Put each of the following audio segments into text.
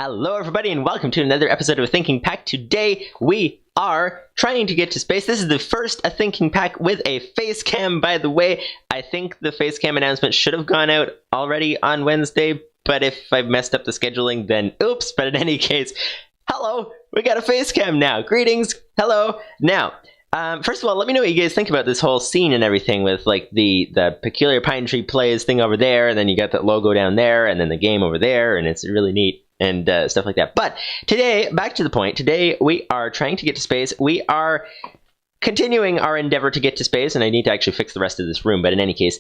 Hello everybody and welcome to another episode of A Thinking Pack. Today we are trying to get to space. This is the first A Thinking Pack with a Facecam, by the way. I think the Facecam announcement should have gone out already on Wednesday, but if I've messed up the scheduling, then oops. But in any case, hello, we got a Facecam now. Greetings, hello. Now, first of all, let me know what you guys think about this whole scene and everything with like the PeculiarPineTreePlays thing over there, and then you got that logo down there, and then the game over there, and it's really neat. And stuff like that. But today, back to the point, today we are trying to get to space. We are continuing our endeavor to get to space, and I need to actually fix the rest of this room, but in any case.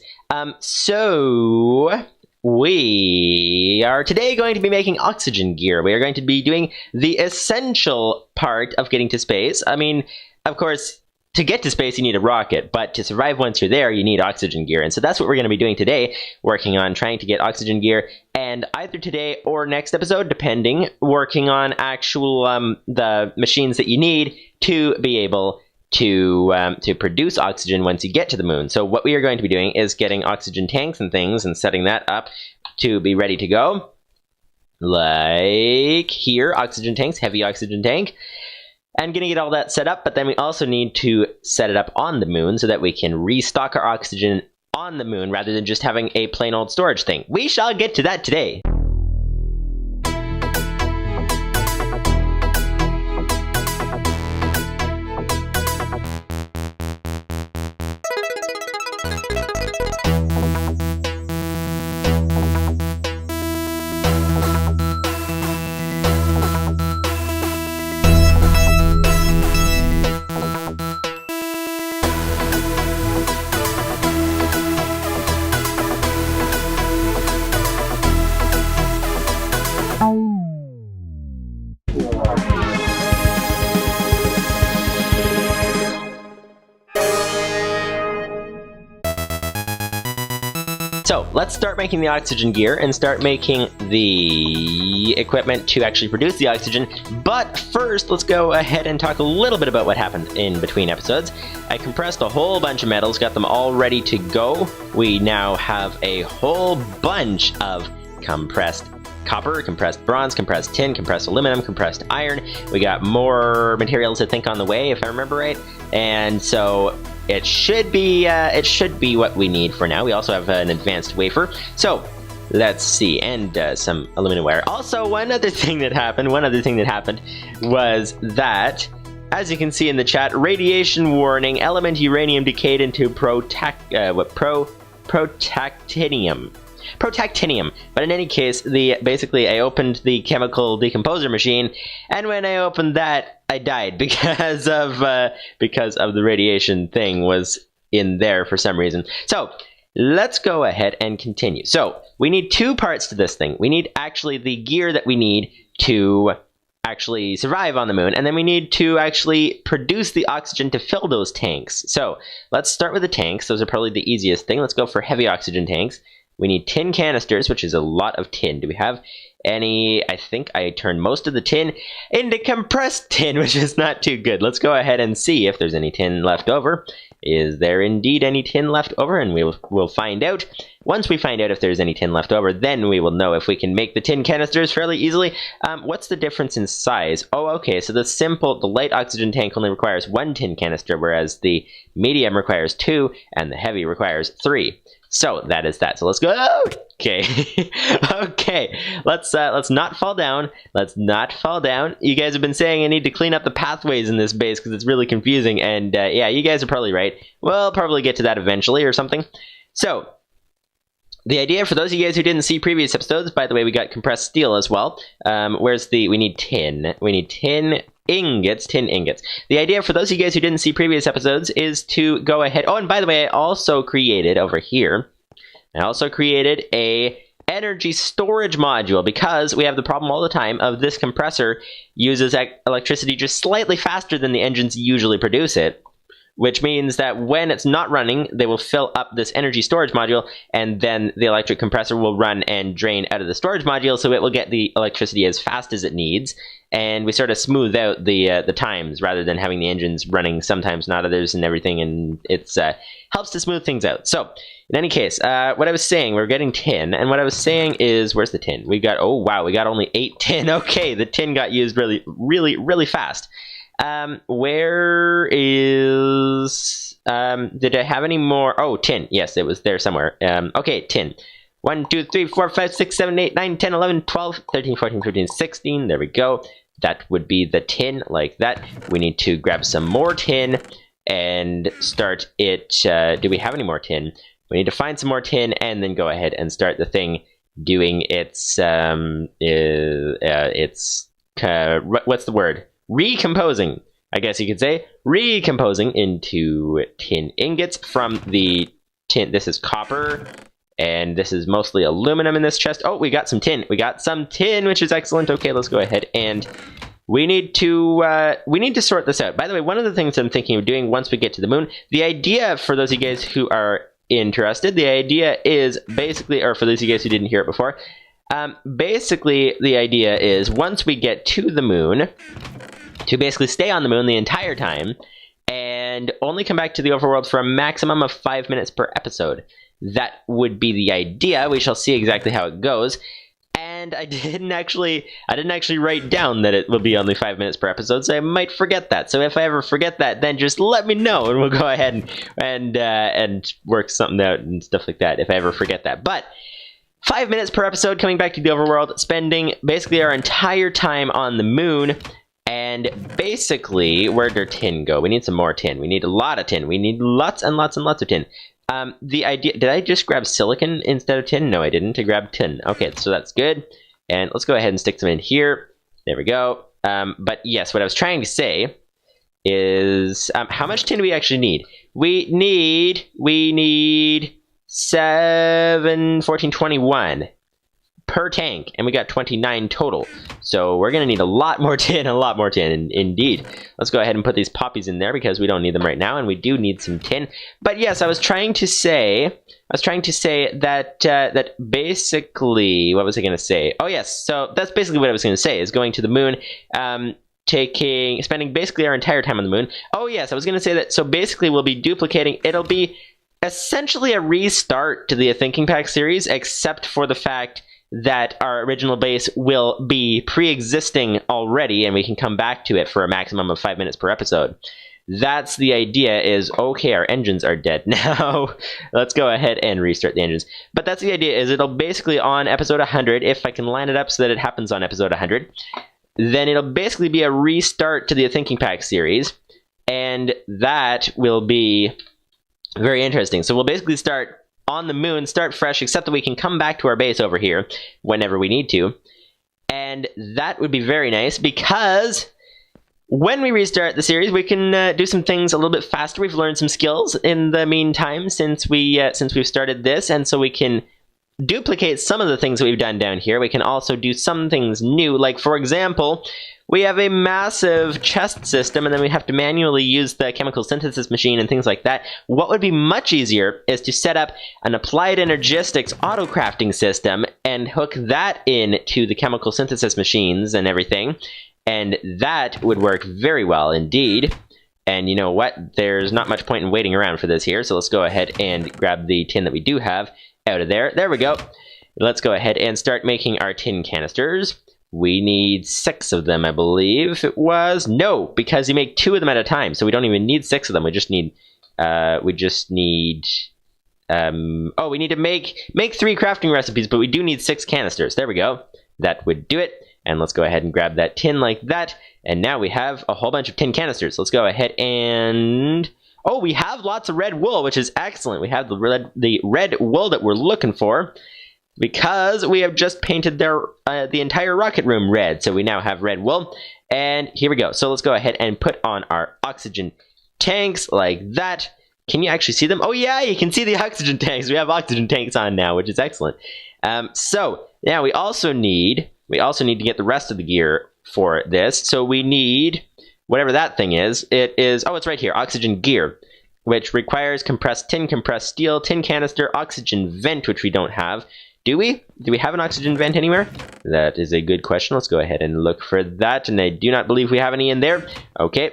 So we are today going to be making oxygen gear. We are going to be doing the essential part of getting to space. I mean, of course, to get to space, you need a rocket, but to survive once you're there, you need oxygen gear. And so that's what we're going to be doing today, working on trying to get oxygen gear, and either today or next episode, depending, working on actual the machines that you need to be able to produce oxygen once you get to the moon. So what we are going to be doing is getting oxygen tanks and things and setting that up to be ready to go. Like here, oxygen tanks, heavy oxygen tank. And gonna get all that set up, but then we also need to set it up on the moon so that we can restock our oxygen on the moon rather than just having a plain old storage thing. We shall get to that today. So let's start making the oxygen gear and start making the equipment to actually produce the oxygen. But first, let's go ahead and talk a little bit about what happened in between episodes. I compressed a whole bunch of metals, got them all ready to go. We now have a whole bunch of compressed copper, compressed bronze, compressed tin, compressed aluminum, compressed iron. We got more materials, I think, on the way, if I remember right. And so it should be what we need for now. We also have an advanced wafer. So let's see, and some aluminum wire. Also, one other thing that happened was that, as you can see in the chat, radiation warning, element uranium decayed into protactinium. But in any case, basically I opened the chemical decomposer machine, and when I opened that, I died because of the radiation thing was in there for some reason. So let's go ahead and continue. So we need two parts to this thing. We need actually the gear that we need to actually survive on the moon, and then we need to actually produce the oxygen to fill those tanks. So let's start with the tanks. Those are probably the easiest thing. Let's go for heavy oxygen tanks. We need tin canisters, which is a lot of tin. Do we have any? I think I turned most of the tin into compressed tin, which is not too good. Let's go ahead and see if there's any tin left over. Is there indeed any tin left over? And we'll find out. Once we find out if there's any tin left over, then we will know if we can make the tin canisters fairly easily. What's the difference in size? Oh, okay, so the light oxygen tank only requires 1 tin canister, whereas the medium requires 2, and the heavy requires 3. So that is that. So let's go. Okay, okay. Let's not fall down. Let's not fall down. You guys have been saying I need to clean up the pathways in this base because it's really confusing. And yeah, you guys are probably right. We'll probably get to that eventually or something. So the idea, for those of you guys who didn't see previous episodes, by the way, we got compressed steel as well. We need tin. We need tin ingots. The idea, for those of you guys who didn't see previous episodes, is to go ahead. Oh, and by the way, I also created over here, a energy storage module, because we have the problem all the time of this compressor uses electricity just slightly faster than the engines usually produce it. which means that when it's not running, they will fill up this energy storage module, and then the electric compressor will run and drain out of the storage module, so it will get the electricity as fast as it needs, and we sort of smooth out the times rather than having the engines running sometimes, not others, and everything, and it's helps to smooth things out. So, in any case, what I was saying, we're getting tin, and what I was saying is, where's the tin? We got, oh wow, we got only 8 tin. Okay, the tin got used really fast. Where is, did I have any more? Oh, tin. Yes, it was there somewhere. Okay, tin. 1, 2, 3, 4, 5, 6, 7, 8, 9, 10, 11, 12, 13, 14, 15, 16. There we go. That would be the tin, like that. We need to grab some more tin and start it. Do we have any more tin? We need to find some more tin and then go ahead and start the thing doing its, what's the word? Recomposing, I guess you could say. Recomposing into tin ingots from the tin. This is copper, and this is mostly aluminum in this chest. Oh, we got some tin. We got some tin, which is excellent. Okay, let's go ahead and we need to sort this out. By the way, one of the things I'm thinking of doing once we get to the moon, the idea, for those of you guys who are interested, the idea is basically, or for those of you guys who didn't hear it before, basically the idea is once we get to the moon, to basically stay on the moon the entire time and only come back to the overworld for a maximum of 5 minutes per episode. That would be the idea. We shall see exactly how it goes. And I didn't actually write down that it will be only 5 minutes per episode, so I might forget that. So if I ever forget that, then just let me know, and we'll go ahead and work something out and stuff like that if I ever forget that. But 5 minutes per episode coming back to the overworld, spending basically our entire time on the moon, and basically, where'd our tin go? We need some more tin. We need a lot of tin. We need lots and lots and lots of tin. The idea, did I just grab silicon instead of tin? No, I didn't. I grabbed tin. Okay, so that's good. And let's go ahead and stick some in here. There we go. But yes, what I was trying to say is, how much tin do we actually need? We need 7, 14, 21 per tank, and we got 29 total. So we're gonna need a lot more tin, indeed. Let's go ahead and put these poppies in there because we don't need them right now, and we do need some tin. But yes, I was trying to say that that basically, what was I gonna say? Oh yes, so that's basically what I was gonna say, is going to the moon, spending basically our entire time on the moon. Oh yes, I was gonna say that, so basically we'll be duplicating, it'll be essentially a restart to the Thinking Pack series, except for the fact that our original base will be pre-existing already, and we can come back to it for a maximum of 5 minutes per episode. That's the idea, is, okay, our engines are dead now. Let's go ahead and restart the engines. But that's the idea, is it'll basically on episode 100, if I can line it up so that it happens on episode 100, then it'll basically be a restart to the Thinking Pack series, and that will be very interesting. So we'll basically start on the moon, start fresh, except that we can come back to our base over here whenever we need to. And that would be very nice, because when we restart the series, we can do some things a little bit faster. We've learned some skills in the meantime since we've started this, and so we can duplicate some of the things that we've done down here. We can also do some things new, like for example, we have a massive chest system, and then we have to manually use the chemical synthesis machine and things like that. What would be much easier is to set up an applied energistics auto crafting system and hook that in to the chemical synthesis machines and everything, and that would work very well indeed. And you know what? There's not much point in waiting around for this here, so let's go ahead and grab the tin that we do have out of there. There we go. Let's go ahead and start making our tin canisters. We need 6 of them, I believe it was. No, because you make 2 of them at a time, so we don't even need 6 of them. We just need, oh, we need to make 3 crafting recipes, but we do need 6 canisters. There we go. That would do it. And let's go ahead and grab that tin like that. And now we have a whole bunch of tin canisters. Let's go ahead and, oh, we have lots of red wool, which is excellent. We have the red wool that we're looking for, because we have just painted the entire rocket room red. So we now have red wool. And here we go. So let's go ahead and put on our oxygen tanks like that. Can you actually see them? Oh yeah, you can see the oxygen tanks. We have oxygen tanks on now, which is excellent. So now we also need to get the rest of the gear for this. So we need whatever that thing is. It is, oh, it's right here, oxygen gear. which requires compressed tin, compressed steel, tin canister, oxygen vent, which we don't have. Do we? Do we have an oxygen vent anywhere? That is a good question. Let's go ahead and look for that, and I do not believe we have any in there. Okay.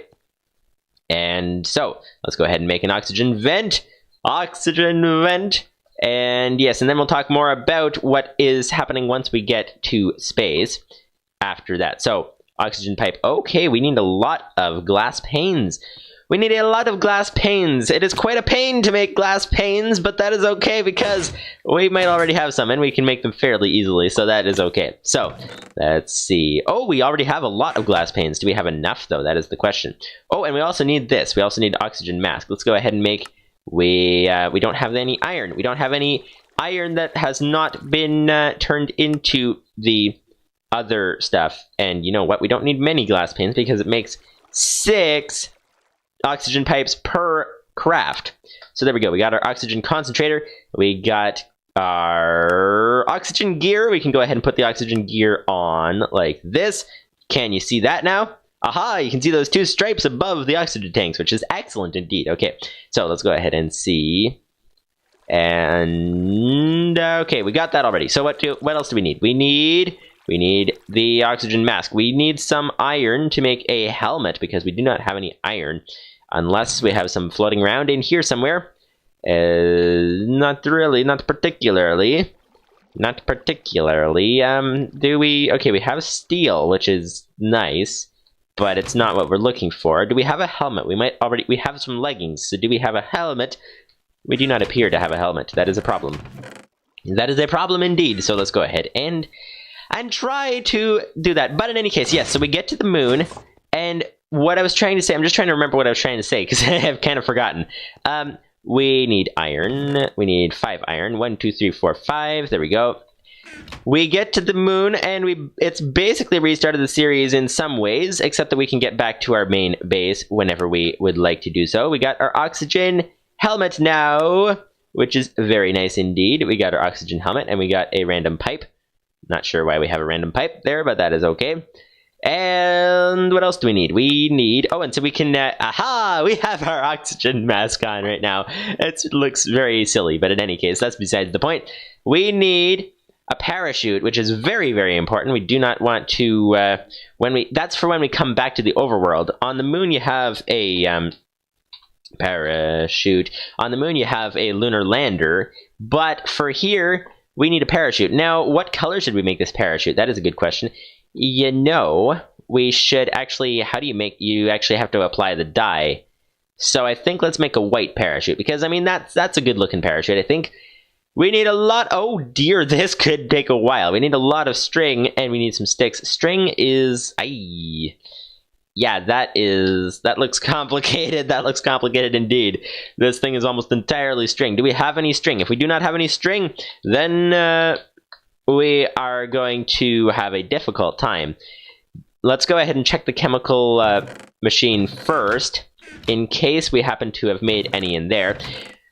And so, let's go ahead and make an oxygen vent. Oxygen vent. And yes, and then we'll talk more about what is happening once we get to space after that. So, oxygen pipe. Okay, we need a lot of glass panes. We need a lot of glass panes. It is quite a pain to make glass panes, but that is okay because we might already have some and we can make them fairly easily, so that is okay. So, let's see. Oh, we already have a lot of glass panes. Do we have enough, though? That is the question. Oh, and we also need this. We also need oxygen mask. Let's go ahead and make... We don't have any iron. We don't have any iron that has not been turned into the other stuff. And you know what? We don't need many glass panes because it makes 6... oxygen pipes per craft. So there we go. We got our oxygen concentrator. We got our oxygen gear. We can go ahead and put the oxygen gear on like this. Can you see that now? Aha! You can see those 2 stripes above the oxygen tanks, which is excellent indeed. Okay, so let's go ahead and see. And okay, we got that already. So what else do we need? We need the oxygen mask. We need some iron to make a helmet because we do not have any iron. Unless we have some floating around in here somewhere. Not really, not particularly. Not particularly. Do we... Okay, we have steel, which is nice. But it's not what we're looking for. Do we have a helmet? We have some leggings. So do we have a helmet? We do not appear to have a helmet. That is a problem. That is a problem indeed. So let's go ahead and try to do that. But in any case, yes, so we get to the moon, and what I was trying to say, I'm just trying to remember what I was trying to say, because I have kind of forgotten. We need iron. We need 5 iron. 1, 2, 3, 4, 5. There we go. We get to the moon, and it's basically restarted the series in some ways, except that we can get back to our main base whenever we would like to do so. We got our oxygen helmet now, which is very nice indeed. We got our oxygen helmet, and we got a random pipe. Not sure why we have a random pipe there, but that is okay. And what else do we need? We need... Oh, and so we can... aha! We have our oxygen mask on right now. It looks very silly, but in any case, that's besides the point. We need a parachute, which is very, very important. We do not want to... That's for when we come back to the overworld. On the moon, you have a... parachute. On the moon, you have a lunar lander. But for here... we need a parachute. Now, what color should we make this parachute? That is a good question. You know, we should actually... How do you make... You actually have to apply the dye. So I think let's make a white parachute. Because, I mean, that's a good-looking parachute. I think we need a lot... Oh, dear, this could take a while. We need a lot of string, and we need some sticks. String is... Yeah, that looks complicated. That looks complicated indeed. This thing is almost entirely string. Do we have any string? If we do not have any string, then we are going to have a difficult time. Let's go ahead and check the chemical machine first, in case we happen to have made any in there.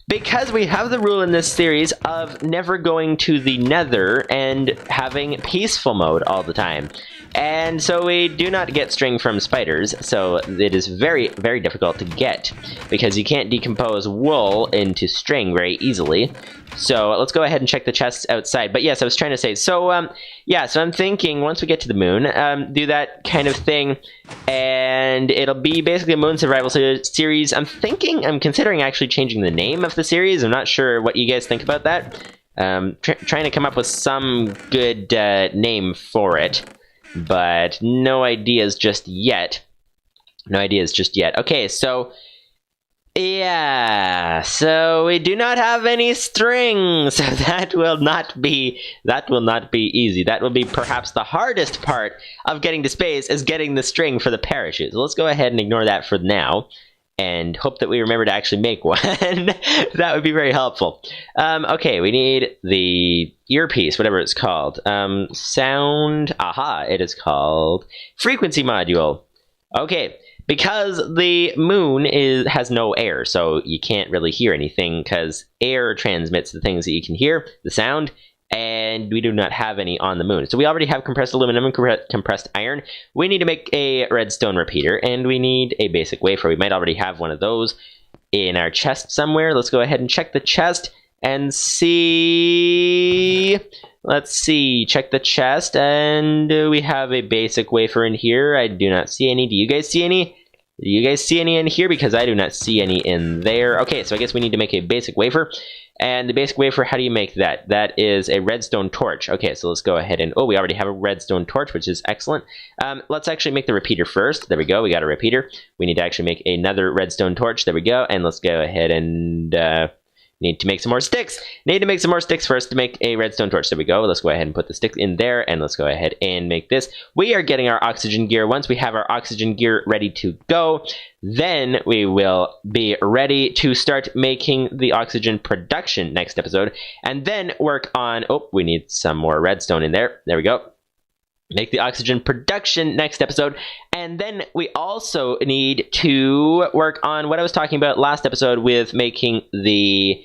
Because we have the rule in this series of never going to the Nether and having peaceful mode all the time. And so we do not get string from spiders, so it is very, very difficult to get, because you can't decompose wool into string very easily. So let's go ahead and check the chests outside. But yes, I was trying to say, so yeah, so I'm thinking once we get to the moon, do that kind of thing, and it'll be basically a moon survival series. I'm considering actually changing the name of the series. I'm not sure what you guys think about that. Trying to come up with some good name for it. But no ideas just yet. No ideas just yet. Okay, so... yeah, so we do not have any string, so that will not be easy. That will be perhaps the hardest part of getting to space, is getting the string for the parachute. So let's go ahead and ignore that for now, and hope that we remember to actually make one. That would be very helpful. Okay, we need the earpiece, whatever it's called. Sound, aha, it is called frequency module. Okay, because the moon has no air, so you can't really hear anything, because air transmits the things that you can hear, the sound, and we do not have any on the moon. So we already have compressed aluminum and compressed iron. We need to make a redstone repeater, and we need a basic wafer. We might already have one of those. in our chest somewhere. Let's go ahead and check the chest and see. Let's see, check the chest, and we have a basic wafer in here. I do not see any. Do you guys see any? Do you guys see any in here? Because I do not see any in there. Okay, so I guess we need to make a basic wafer. And the basic wafer, how do you make that? That is a redstone torch. Okay, so let's go ahead and... Oh, we already have a redstone torch, which is excellent. Let's actually make the repeater first. There we go, we got a repeater. We need to actually make another redstone torch. There we go. And let's go ahead and... need to make some more sticks. Need to make some more sticks first to make a redstone torch. There we go. Let's go ahead and put the stick in there, and let's go ahead and make this. We are getting our oxygen gear. Once we have our oxygen gear ready to go, then we will be ready to start making the oxygen production next episode, and then work on... Oh, we need some more redstone in there. There we go. Make the oxygen production next episode, and then we also need to work on what I was talking about last episode with making the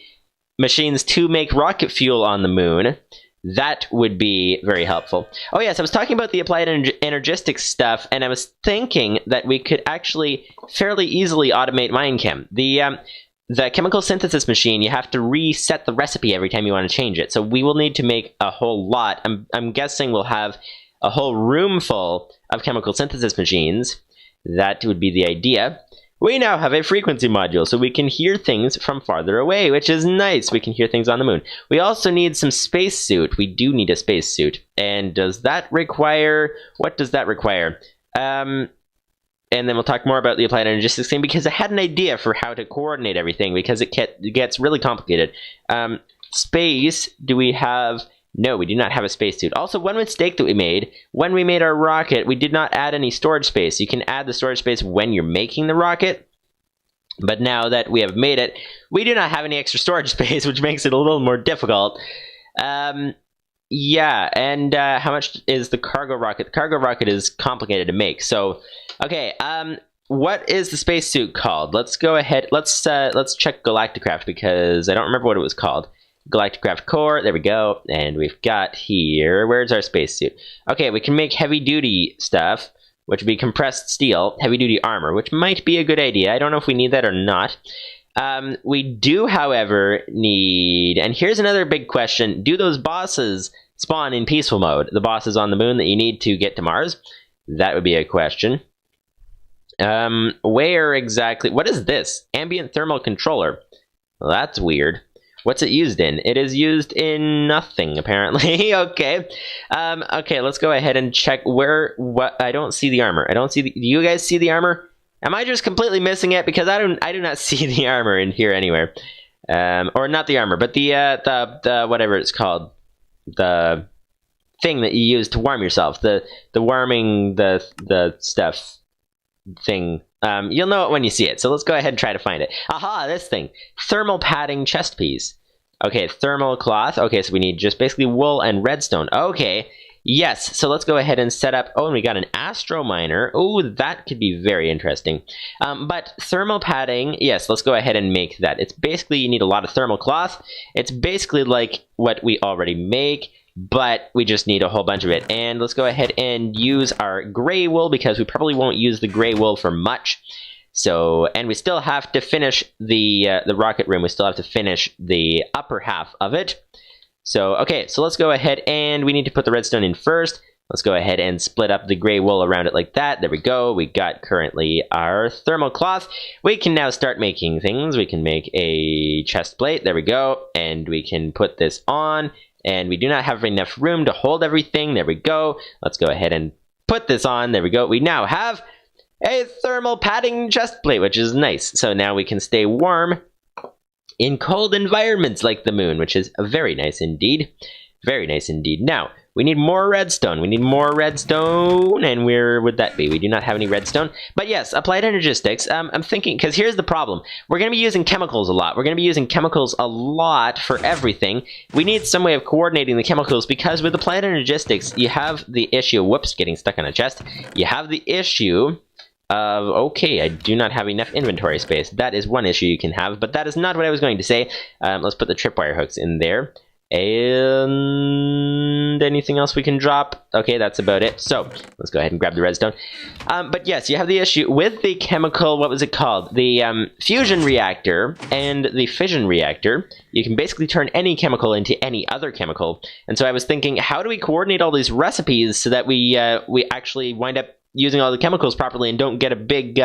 machines to make rocket fuel on the moon. That would be very helpful. Oh yes, I was talking about the applied energistics stuff, and I was thinking that we could actually fairly easily automate Minechem. The chemical synthesis machine, you have to reset the recipe every time you want to change it, so we will need to make a whole lot. I'm guessing we'll have a whole room full of chemical synthesis machines. That would be the idea. We now have a frequency module, so we can hear things from farther away, which is nice. We can hear things on the moon. We also need some spacesuit. We do need a spacesuit. And does that require... What does that require? And then we'll talk more about the applied energistics thing, because I had an idea for how to coordinate everything, because it gets really complicated. Space, do we have... No, we do not have a spacesuit. Also, one mistake that we made, when we made our rocket, we did not add any storage space. You can add the storage space when you're making the rocket, but now that we have made it, we do not have any extra storage space, which makes it a little more difficult. Yeah, and how much is the cargo rocket? The cargo rocket is complicated to make, so... Okay, what is the spacesuit called? Let's go ahead, let's check Galacticraft, because I don't remember what it was called. Galacticraft core, there we go, and we've got here, where's our spacesuit? Okay, we can make heavy-duty stuff, which would be compressed steel, heavy-duty armor, which might be a good idea. I don't know if we need that or not. We do, however, need, and here's another big question, do those bosses spawn in peaceful mode? The bosses on the moon that you need to get to Mars? That would be a question. Where exactly, what is this? Ambient thermal controller. Well, that's weird. What's it used in? It is used in nothing, apparently. Okay. Okay, let's go ahead and check what I don't see the armor. I don't see do you guys see the armor? Am I just completely missing it? Because I do not see the armor in here anywhere. Or not the armor, but the whatever it's called. The thing that you use to warm yourself. The warming the stuff thing. You'll know it when you see it, so let's go ahead and try to find it. Aha, this thing. Thermal padding chest piece. Okay, thermal cloth. Okay, so we need just basically wool and redstone. Okay, yes, so let's go ahead and set up... Oh, and we got an astro miner. Oh, that could be very interesting. But thermal padding, yes, let's go ahead and make that. It's basically, you need a lot of thermal cloth. It's basically like what we already make, but we just need a whole bunch of it. And let's go ahead and use our gray wool, because we probably won't use the gray wool for much. So, and we still have to finish the rocket room. We still have to finish the upper half of it. So, okay, so let's go ahead and we need to put the redstone in first. Let's go ahead and split up the gray wool around it like that. There we go. We got currently our thermal cloth. We can now start making things. We can make a chest plate. There we go. And we can put this on. And we do not have enough room to hold everything. There we go. Let's go ahead and put this on. There we go. We now have a thermal padding chest plate, which is nice. So now we can stay warm in cold environments like the moon, which is very nice indeed. Very nice indeed. Now, we need more redstone. We need more redstone. And where would that be? We do not have any redstone. But yes, applied energistics. I'm thinking, because here's the problem. We're going to be using chemicals a lot. We're going to be using chemicals a lot for everything. We need some way of coordinating the chemicals, because with applied energistics, you have the issue... Whoops, getting stuck on a chest. You have the issue of... Okay, I do not have enough inventory space. That is one issue you can have, but that is not what I was going to say. Let's put the tripwire hooks in there. And anything else we can drop? Okay, that's about it. So let's go ahead and grab the redstone. But yes, you have the issue with the chemical, what was it called? The fusion reactor and the fission reactor. You can basically turn any chemical into any other chemical. And so I was thinking, how do we coordinate all these recipes so that we actually wind up using all the chemicals properly and don't get a big...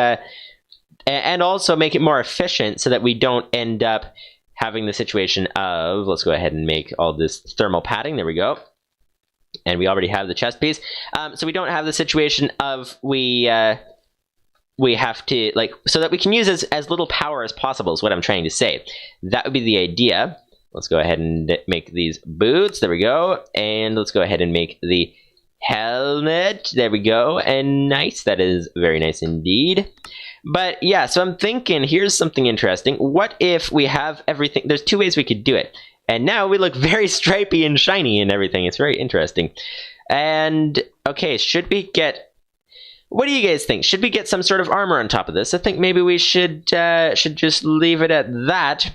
and also make it more efficient so that we don't end up having the situation of, let's go ahead and make all this thermal padding. There we go. And we already have the chest piece. So we don't have the situation of we have to, like, so that we can use as little power as possible is what I'm trying to say. That would be the idea. Let's go ahead and make these boots. There we go. And let's go ahead and make the helmet. There we go. And nice. That is very nice indeed. But yeah, so I'm thinking, here's something interesting. What if we have everything? There's two ways we could do it. And now we look very stripy and shiny and everything. It's very interesting. And, okay, should we get... What do you guys think? Should we get some sort of armor on top of this? I think maybe we should just leave it at that.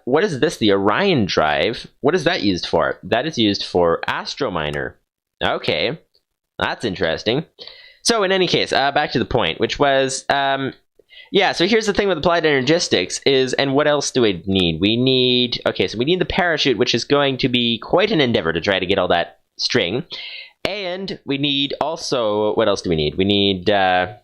What is this? The Orion Drive? What is that used for? That is used for Astrominer. Okay, that's interesting. So in any case, back to the point, which was, yeah, so here's the thing with applied energistics is, and what else do we need? We need, okay, so we need the parachute, which is going to be quite an endeavor to try to get all that string. And we need also, what else do we need? We need, I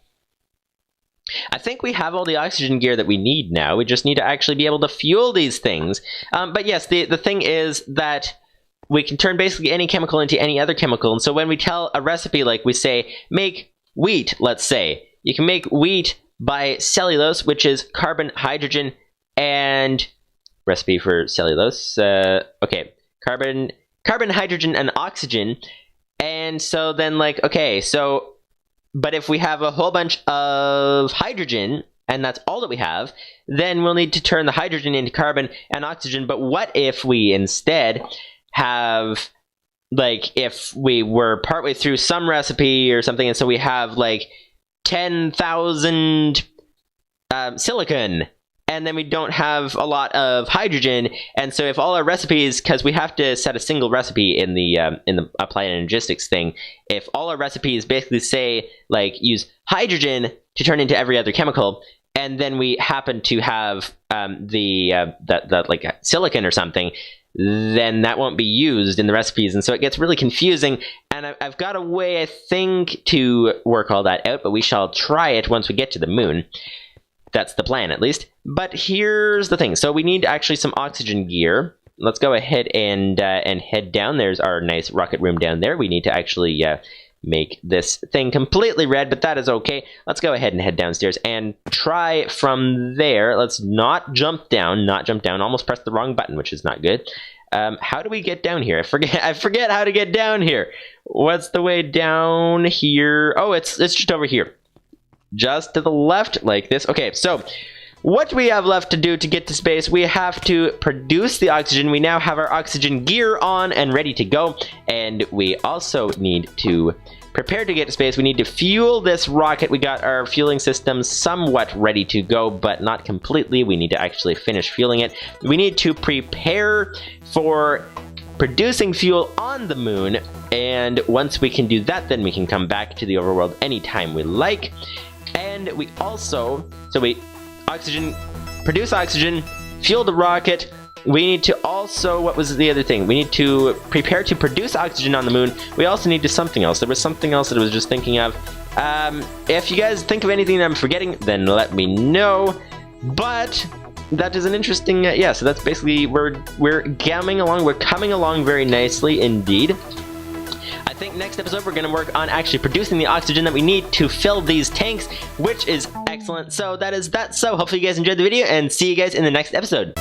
think we have all the oxygen gear that we need now. We just need to actually be able to fuel these things. But yes, the thing is that we can turn basically any chemical into any other chemical. And so when we tell a recipe, like we say, make wheat, let's say, you can make wheat by cellulose, which is carbon, hydrogen, and recipe for cellulose. Okay, carbon, hydrogen, and oxygen. And so then, like, okay, so, but if we have a whole bunch of hydrogen, and that's all that we have, then we'll need to turn the hydrogen into carbon and oxygen. But what if we instead have, like, if we were partway through some recipe or something, and so we have, like, 10,000 silicon, and then we don't have a lot of hydrogen, and so if all our recipes, because we have to set a single recipe in the applied energistics thing, if all our recipes basically say, like, use hydrogen to turn into every other chemical, and then we happen to have like silicon or something, then that won't be used in the recipes, and so it gets really confusing. And I've got a way, I think, to work all that out, but we shall try it once we get to the moon. That's the plan, at least. But here's the thing. So we need actually some oxygen gear. Let's go ahead and head down. There's our nice rocket room down there. We need to actually make this thing completely red, but that is okay. Let's go ahead and head downstairs and try from there. Let's not jump down, almost pressed the wrong button, which is not good. How do we get down here? I forget how to get down here. What's the way down here? Oh, it's just over here. Just to the left, like this. Okay, so what we have left to do to get to space, we have to produce the oxygen. We now have our oxygen gear on and ready to go. And we also need to prepare to get to space. We need to fuel this rocket. We got our fueling system somewhat ready to go, but not completely. We need to actually finish fueling it. We need to prepare for producing fuel on the moon. And once we can do that, then we can come back to the overworld anytime we like. And we also, so we produce oxygen, fuel the rocket. We need to also, what was the other thing? We need to prepare to produce oxygen on the moon. We also need to something else. There was something else that I was just thinking of. If you guys think of anything that I'm forgetting, then let me know. But that is an interesting, yeah, so that's basically, we're coming along very nicely indeed. I think next episode we're going to work on actually producing the oxygen that we need to fill these tanks, which is excellent. So that is that. So hopefully you guys enjoyed the video, and see you guys in the next episode.